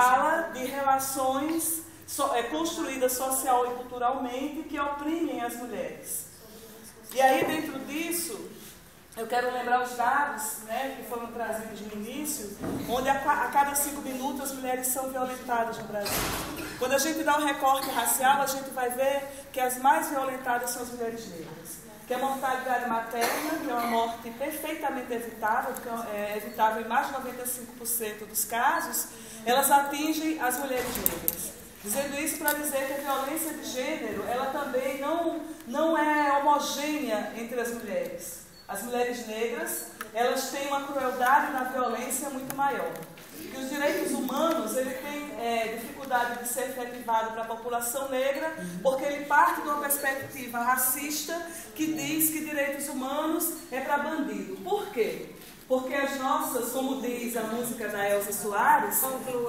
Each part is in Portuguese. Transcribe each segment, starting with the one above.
fala de relações construídas social e culturalmente que oprimem as mulheres. E aí, dentro disso, eu quero lembrar os dados, né, que foram trazidos no início, onde a cada 5 minutos as mulheres são violentadas no Brasil. Quando a gente dá um recorte racial, a gente vai ver que as mais violentadas são as mulheres negras. Que a mortalidade materna, que é uma morte perfeitamente evitável, que é evitável em mais de 95% dos casos, elas atingem as mulheres negras. Dizendo isso para dizer que a violência de gênero, ela também não é homogênea entre as mulheres. As mulheres negras, elas têm uma crueldade na violência muito maior. Que os direitos humanos, ele tem dificuldade de ser efetivado para a população negra, porque ele parte de uma perspectiva racista que diz que direitos humanos é para bandido. Por quê? Porque as nossas, como diz a música da Elza Soares,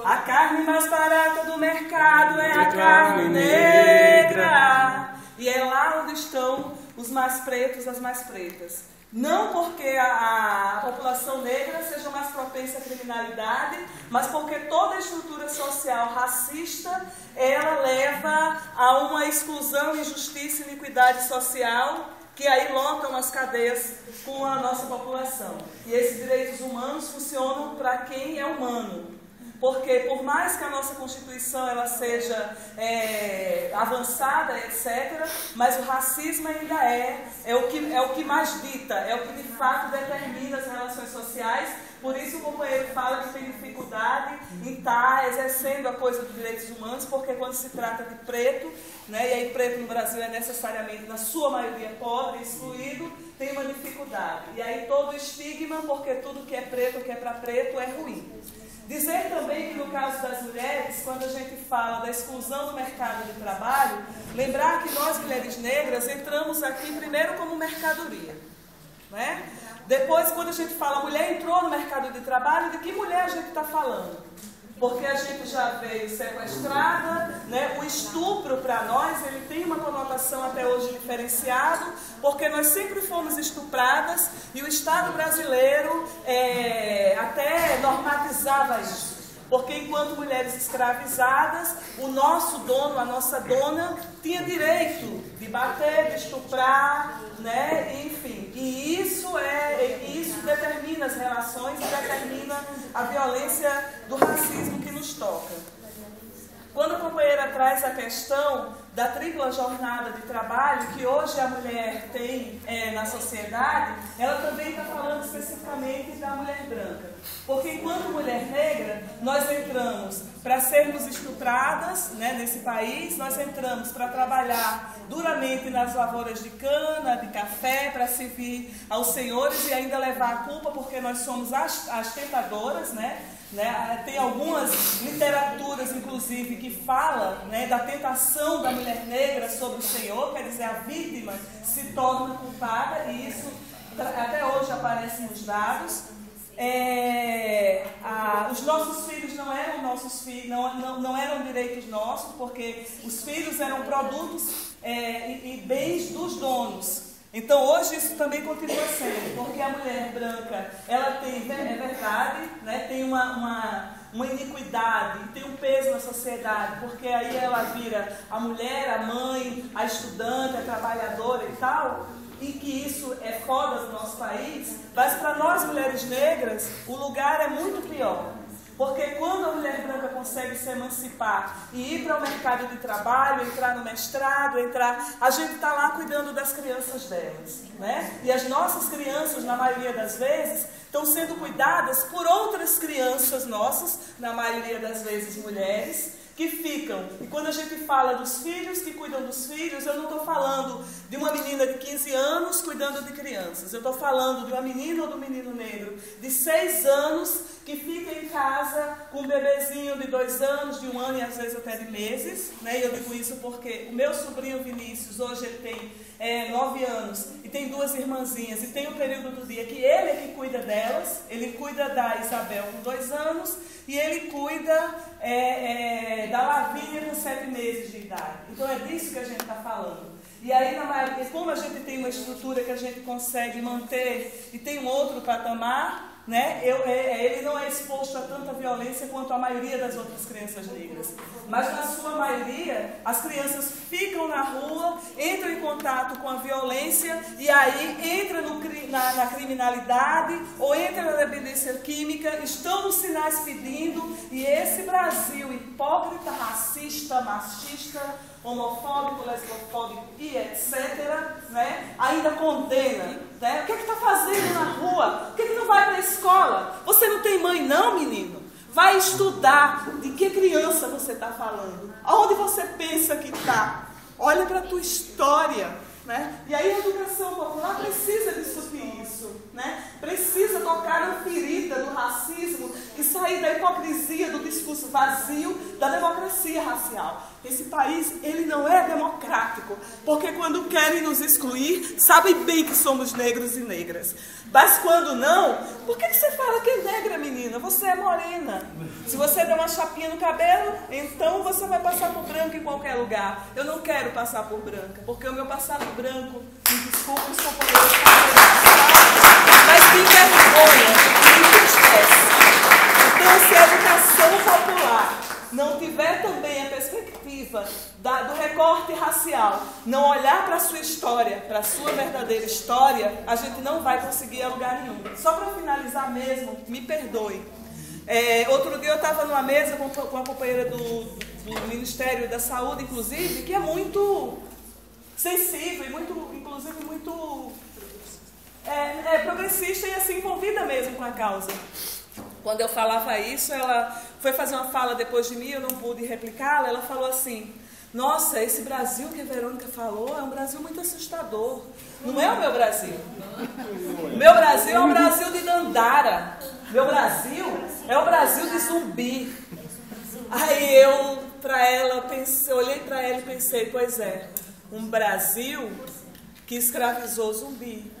a carne mais barata do mercado é a carne negra. E é lá onde estão os mais pretos, as mais pretas. Não porque a população negra seja mais propensa à criminalidade, mas porque toda a estrutura social racista, ela leva a uma exclusão, injustiça e iniquidade social, que aí lotam as cadeias com a nossa população. E esses direitos humanos funcionam para quem é humano. Porque por mais que a nossa Constituição ela seja avançada, etc., mas o racismo ainda é o que mais dita, é o que de fato determina as relações sociais. Por isso o companheiro fala que tem dificuldade em estar exercendo a coisa dos direitos humanos, porque quando se trata de preto, né, e aí preto no Brasil é necessariamente, na sua maioria, pobre, excluído, tem uma dificuldade. E aí todo o estigma, porque tudo que é preto, que é para preto, é ruim. Dizer também que no caso das mulheres, quando a gente fala da exclusão do mercado de trabalho, lembrar que nós, mulheres negras, entramos aqui primeiro como mercadoria, né? Depois, quando a gente fala mulher entrou no mercado de trabalho, de que mulher a gente está falando? Porque a gente já veio sequestrada, né? O estupro para nós, ele tem uma conotação até hoje diferenciada, porque nós sempre fomos estupradas e o Estado brasileiro até normatizava isso. Porque enquanto mulheres escravizadas, o nosso dono, a nossa dona, tinha direito de bater, de estuprar, né? Enfim. E isso determina as relações e determina a violência do racismo que nos toca. Quando a companheira traz a questão da tripla jornada de trabalho que hoje a mulher tem na sociedade, ela também está falando especificamente da mulher branca. Porque enquanto mulher negra, nós entramos para sermos estupradas, né, nesse país, nós entramos para trabalhar duramente nas lavouras de cana, de café, para servir aos senhores e ainda levar a culpa porque nós somos as tentadoras, né? Tem algumas literaturas, inclusive, que falam, né, da tentação da mulher negra sobre o Senhor, quer dizer, a vítima se torna culpada, e isso até hoje aparece nos dados. Os nossos filhos não eram nossos filhos, não eram direitos nossos, porque os filhos eram produtos e bens dos donos. Então hoje isso também continua sendo, porque a mulher branca, ela tem, é verdade, né, tem uma iniquidade, tem um peso na sociedade, porque aí ela vira a mulher, a mãe, a estudante, a trabalhadora e tal, e que isso é foda no nosso país, mas para nós mulheres negras o lugar é muito pior. Porque quando a mulher branca consegue se emancipar e ir para o mercado de trabalho, entrar no mestrado, a gente está lá cuidando das crianças delas, né? E as nossas crianças, na maioria das vezes, estão sendo cuidadas por outras crianças nossas, na maioria das vezes mulheres, que ficam. E quando a gente fala dos filhos que cuidam dos filhos, eu não estou falando de uma menina de 15 anos cuidando de crianças. Eu estou falando de uma menina ou do menino negro de 6 anos que fica em casa com um bebezinho de 2 anos, de 1 ano e às vezes até de meses, né? E eu digo isso porque o meu sobrinho Vinícius, hoje ele tem 9 anos e tem 2 irmãzinhas, e tem um período do dia que ele é que cuida delas. Ele cuida da Isabel com 2 anos e ele cuida da Lavínia com 7 meses de idade. Então é disso que a gente está falando. E aí, como a gente tem uma estrutura que a gente consegue manter e tem um outro patamar, né, ele não é exposto a tanta violência quanto a maioria das outras crianças negras. Mas, na sua maioria, as crianças ficam na rua, entram em contato com a violência e aí entram na criminalidade ou entram na dependência química, estão nos sinais pedindo, e esse Brasil hipócrita, racista, machista, homofóbico, lesbofóbico e etc., né, ainda condena. Né? O que está fazendo na rua? Por que não vai para a escola? Você não tem mãe não, menino? Vai estudar. De que criança você está falando? Aonde você pensa que está? Olha para a tua história. Né? E aí a educação popular precisa discutir isso, né? Precisa tocar na ferida do racismo e sair da hipocrisia do discurso vazio da democracia racial. Esse país, ele não é democrático, porque quando querem nos excluir, sabem bem que somos negros e negras. Mas quando não, por que você fala que é negra, menina? Você é morena. Se você der uma chapinha no cabelo, então você vai passar por branca em qualquer lugar. Eu não quero passar por branca, porque o meu passado branco, me desculpe, os companheiros, mas me envergonha, me entristece. Então, se a educação popular não tiver também a perspectiva do recorte racial, não olhar para a sua história, para a sua verdadeira história, a gente não vai conseguir ir a lugar nenhum. Só para finalizar mesmo, me perdoe. Outro dia eu estava numa mesa com a companheira do Ministério da Saúde, inclusive, que é muito sensível e inclusive muito progressista e assim envolvida mesmo com a causa. Quando eu falava isso, ela foi fazer uma fala depois de mim, eu não pude replicá-la, ela falou assim: nossa, esse Brasil que a Verônica falou é um Brasil muito assustador. Não é o meu Brasil. O meu Brasil é o Brasil de Dandara. Meu Brasil é o Brasil de Zumbi. Aí eu olhei para ela e pensei, pois é, um Brasil que escravizou Zumbi,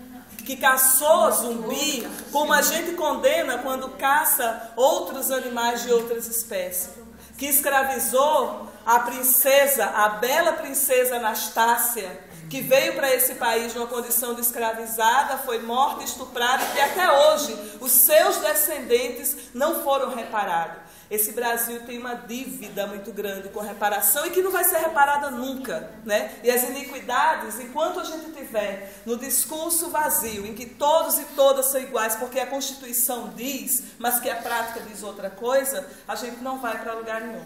que caçou Zumbi, como a gente condena quando caça outros animais de outras espécies, que escravizou a princesa, a bela princesa Anastácia, que veio para esse país numa condição de escravizada, foi morta, estuprada, e que até hoje os seus descendentes não foram reparados. Esse Brasil tem uma dívida muito grande com reparação e que não vai ser reparada nunca, né? E as iniquidades, enquanto a gente tiver no discurso vazio, em que todos e todas são iguais, porque a Constituição diz, mas que a prática diz outra coisa, a gente não vai para lugar nenhum.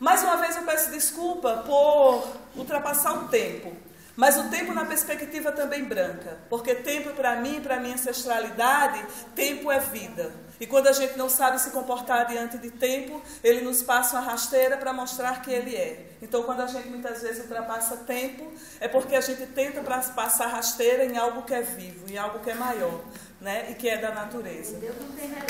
Mais uma vez eu peço desculpa por ultrapassar o tempo, mas o tempo na perspectiva também branca, porque tempo para mim, para minha ancestralidade, tempo é vida. E quando a gente não sabe se comportar diante de tempo, ele nos passa uma rasteira para mostrar que ele é. Então, quando a gente muitas vezes ultrapassa tempo, é porque a gente tenta passar rasteira em algo que é vivo, em algo que é maior, né? E que é da natureza. Deus não tem relógio.